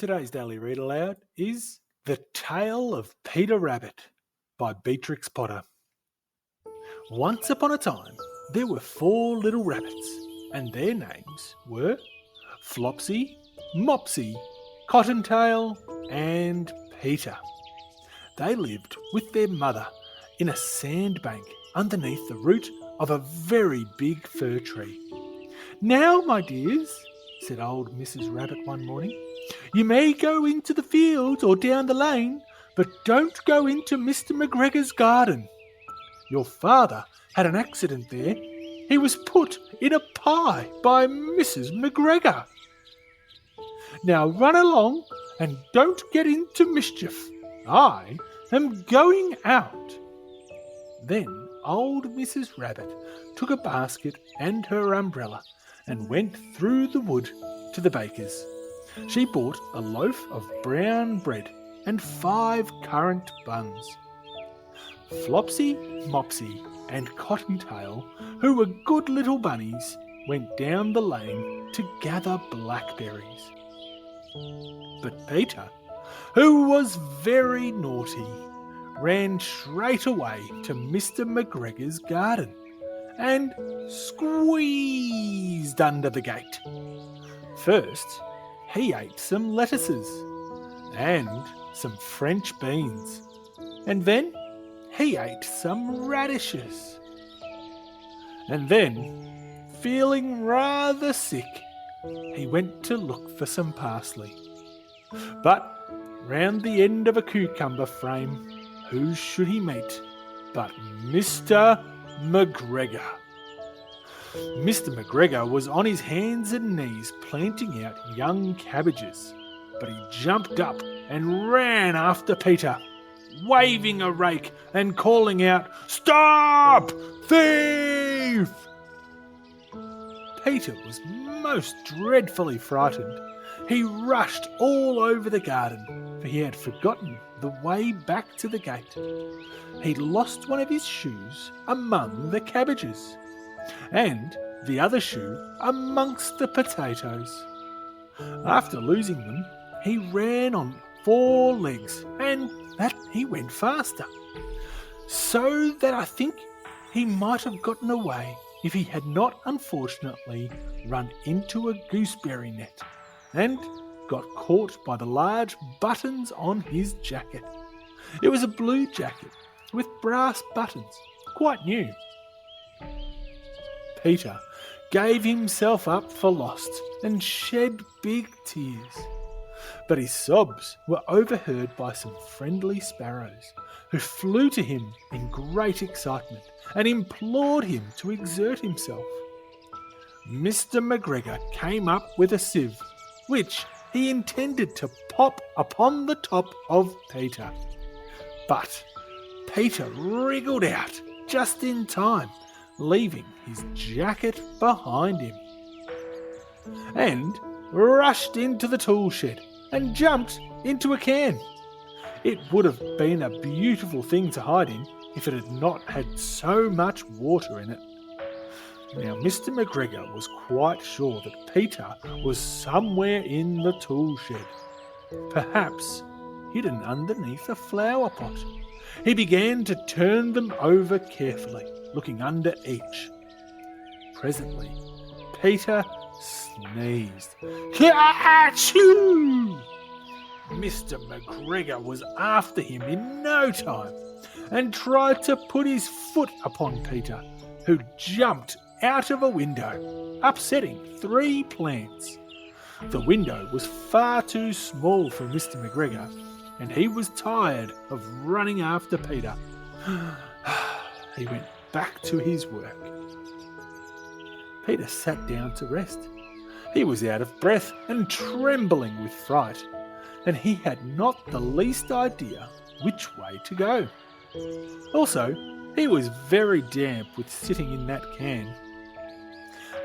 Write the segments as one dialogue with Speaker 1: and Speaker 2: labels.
Speaker 1: Today's Daily Read Aloud is The Tale of Peter Rabbit by Beatrix Potter. Once upon a time, there were 4 little rabbits, and their names were Flopsy, Mopsy, Cottontail, and Peter. They lived with their mother in a sandbank underneath the root of a very big fir tree. "Now, my dears," said old Mrs. Rabbit one morning, "you may go into the fields or down the lane, but don't go into Mr. McGregor's garden. Your father had an accident there. He was put in a pie by Mrs. McGregor. Now run along and don't get into mischief. I am going out." Then old Mrs. Rabbit took a basket and her umbrella and went through the wood to the baker's. She bought a loaf of brown bread and 5 currant buns. Flopsy, Mopsy, and Cottontail, who were good little bunnies, went down the lane to gather blackberries. But Peter, who was very naughty, ran straight away to Mr. McGregor's garden and squeezed under the gate. First, he ate some lettuces and some French beans, and then he ate some radishes. And then, feeling rather sick, he went to look for some parsley. But round the end of a cucumber frame, who should he meet but Mr. McGregor? Mr. McGregor was on his hands and knees planting out young cabbages, but he jumped up and ran after Peter, waving a rake and calling out, "Stop, thief!" Peter was most dreadfully frightened. He rushed all over the garden, for he had forgotten the way back to the gate. He'd lost one of his shoes among the cabbages, and the other shoe amongst the potatoes. After losing them, he ran on 4 legs, and that he went faster, so that I think he might have gotten away if he had not unfortunately run into a gooseberry net and got caught by the large buttons on his jacket. It was a blue jacket with brass buttons, quite new. Peter gave himself up for lost and shed big tears. But his sobs were overheard by some friendly sparrows, who flew to him in great excitement and implored him to exert himself. Mr. McGregor came up with a sieve, which he intended to pop upon the top of Peter. But Peter wriggled out just in time, leaving his jacket behind him, and rushed into the tool shed and jumped into a can. It would have been a beautiful thing to hide in if it had not had so much water in it. Now, Mr. McGregor was quite sure that Peter was somewhere in the tool shed, perhaps hidden underneath a flower pot. He began to turn them over carefully, looking under each. Presently, Peter sneezed. Achoo! Mr. McGregor was after him in no time and tried to put his foot upon Peter, who jumped out of a window, upsetting 3 plants. The window was far too small for Mr. McGregor, and he was tired of running after Peter. He went back to his work. Peter sat down to rest. He was out of breath and trembling with fright, and he had not the least idea which way to go. Also, he was very damp with sitting in that can.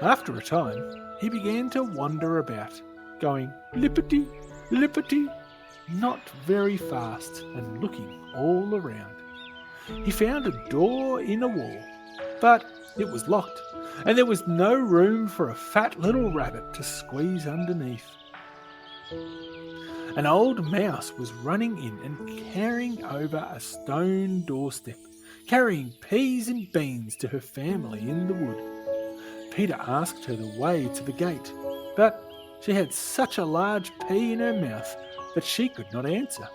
Speaker 1: After a time, he began to wander about, going lippity, lippity, not very fast, and looking all around. He found a door in a wall, but it was locked, and there was no room for a fat little rabbit to squeeze underneath. An old mouse was running in and carrying over a stone doorstep, carrying peas and beans to her family in the wood. Peter asked her the way to the gate, but she had such a large pea in her mouth that she could not answer.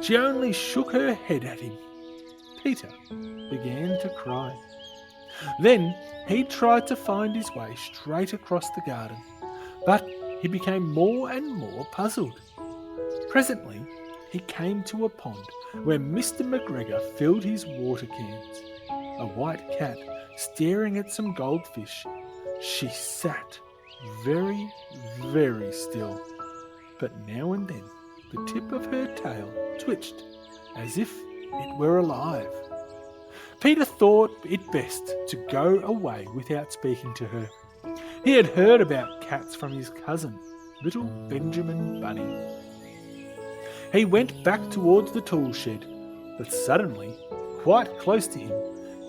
Speaker 1: She only shook her head at him. Peter began to cry. Then he tried to find his way straight across the garden, but he became more and more puzzled. Presently, he came to a pond where Mr. McGregor filled his water cans. A white cat staring at some goldfish. She sat very, very still, but now and then the tip of her tail twitched as if it were alive. Peter thought it best to go away without speaking to her. He had heard about cats from his cousin, little Benjamin Bunny. He went back towards the tool shed, but suddenly, quite close to him,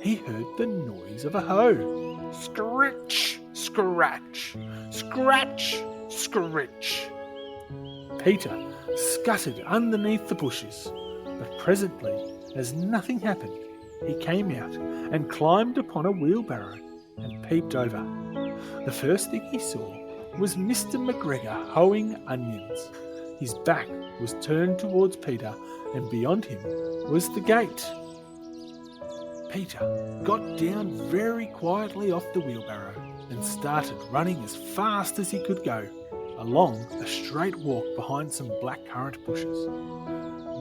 Speaker 1: he heard the noise of a hoe. Scratch, scratch, scratch, scratch. Peter scuttered underneath the bushes, but presently, as nothing happened, he came out and climbed upon a wheelbarrow and peeped over. The first thing he saw was Mr. McGregor hoeing onions. His back was turned towards Peter, and beyond him was the gate. Peter got down very quietly off the wheelbarrow and started running as fast as he could go, along a straight walk behind some blackcurrant bushes.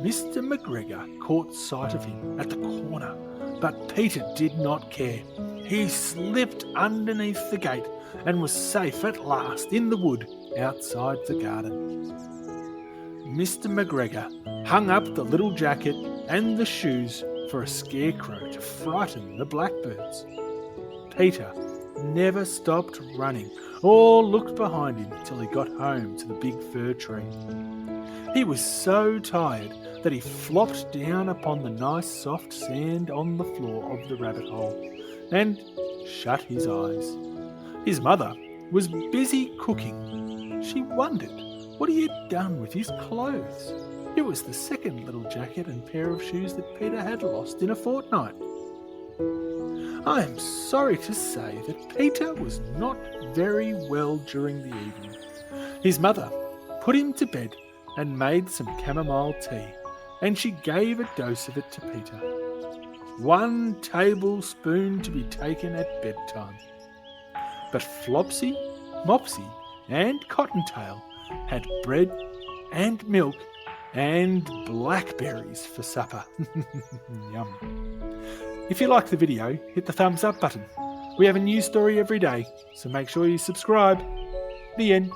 Speaker 1: Mr. McGregor caught sight of him at the corner, but Peter did not care. He slipped underneath the gate and was safe at last in the wood outside the garden. Mr. McGregor hung up the little jacket and the shoes for a scarecrow to frighten the blackbirds. Peter never stopped running or looked behind him till he got home to the big fir tree. He was so tired that he flopped down upon the nice soft sand on the floor of the rabbit hole and shut his eyes. His mother was busy cooking. She wondered what he had done with his clothes. It was the second little jacket and pair of shoes that Peter had lost in a fortnight. I am sorry to say that Peter was not very well during the evening. His mother put him to bed and made some chamomile tea, and she gave a dose of it to Peter. 1 tablespoon to be taken at bedtime. But Flopsy, Mopsy and Cottontail had bread and milk and blackberries for supper. Yum. If you like the video, hit the thumbs up button. We have a new story every day, so make sure you subscribe. The end.